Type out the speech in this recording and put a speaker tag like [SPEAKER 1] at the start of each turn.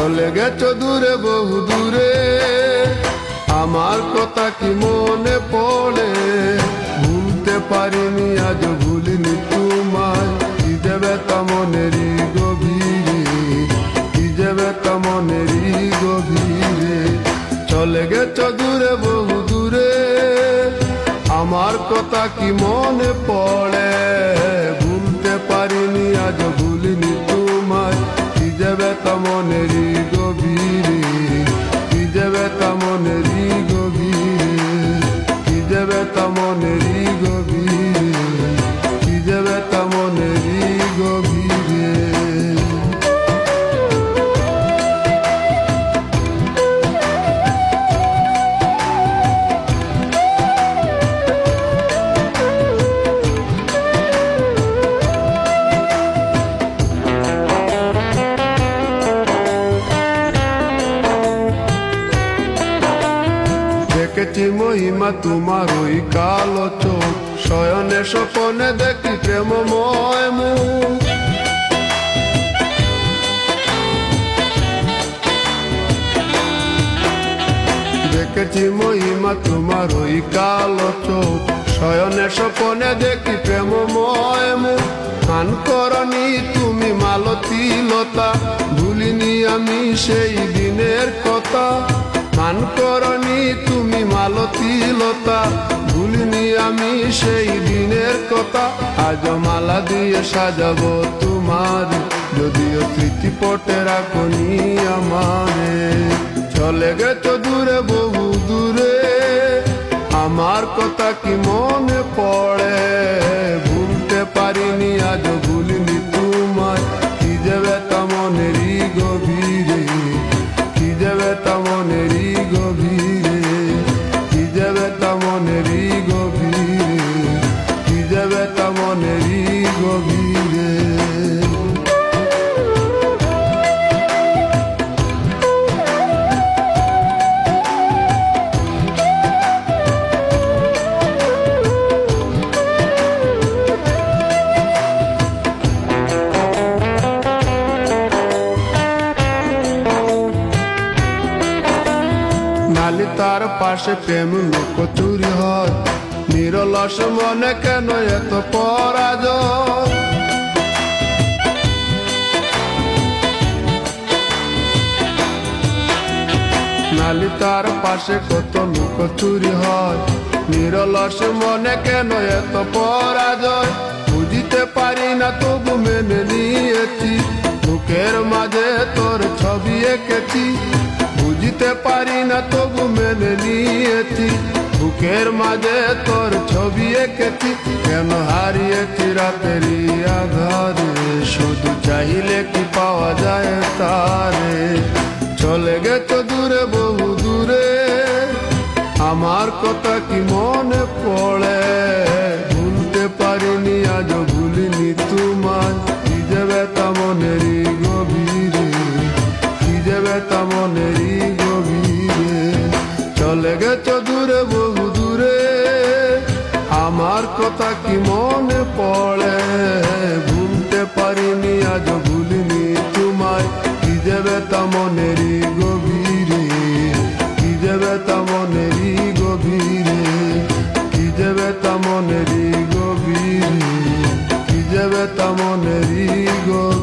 [SPEAKER 1] চলে গেছো দূরে বহু দূরে, আমার কথা কি মনে পড়ে? ভুলতে পারিনি আজ ভুলিনি তোমায়, কি যে ব্যথা মনেরই গভীরে, কি যে ব্যথা মনেরই গভীরে। চলে গেছো দূরে বহু দূরে, আমার কথা কি মনে পড়ে? ভুলতে পারিনি আজ ভুলিনি তোমায়, কি যে ব্যথা মনেরই গভীরে, কি যে ব্যথা মনেরই গভীরে, কি যে ব্যথা মনেরই গভীরে, কি যে ব্যথা মনেরই গভীরে। দেখেছি মহিমা তোমার ওই কালো চোখ, শয়নে স্বপনে দেখি প্রেমময় মুখ। দেখেছি মহিমা তোমার ওই কালো চোখ, শয়নে স্বপনে দেখি প্রেমময় মুখ। গান করনি তুমি মালতী লতা, ভুলিনি আমি সেই দিনের কথা। গান করনি তুমি মালতী লতা, ভুলিনি আমি সেই দিনের কথা। আজ মালা দিয়ে সাজাবো তোমার, যদিও স্মৃতিপটে রাখনি আমারে। চলে গেছো দূরে বহু দূরে, আমার কথা কি মনে পড়ে? ভুলতে পারিনি আজ ভুলিনি তোমায়, কি যে ব্যথা মনেরই গভীরে, কি যে ব্যথা মনেরই গভীরে, কি যে ব্যথা মনেরই গভীরে, কি যে ব্যথা মনেরই গভীরে। নালি তার পাশে প্রেম লুকোচুরি হয়, নিরলস মনে কেন এত পরাজয়? নালি তার পাশে কত লুকোচুরি হয়, নিরলস মনে কেন এত পরাজয়? বুঝিতে পারি না তবু মেনে নিয়েছি, বুকের মাঝে তোর ছবি এঁকেছি। বুঝতে পারি না তবু মেনে নিয়েছি, বুকের মাঝে তোর ছবি এঁকেছি। কেন হারিয়েছি রাতেরই আধারে, শুধু চাইলে কি পাওয়া যায় তারে? চলে গেছো দূরে বহু দূরে, আমার কথা কি মনে পড়ে? ভুলতে পারিনি আজ ভুলিনি তোমায়, কি যে ব্যথা মনেরই গভীরে, কি যে ব্যথা মনেরই গভীরে। চলে গেছো দূরে বহু দূরে, আমার কথা কি মনে পড়ে? ভুলতে পারিনি আজ ভুলিনি তোমায়, কি যে ব্যথা মনেরই গভীরে, কি যে ব্যথা মনেরই গভীরে, কি যে ব্যথা মনেরই গভীরে, কি যে ব্যথা মনেরই গভীরে।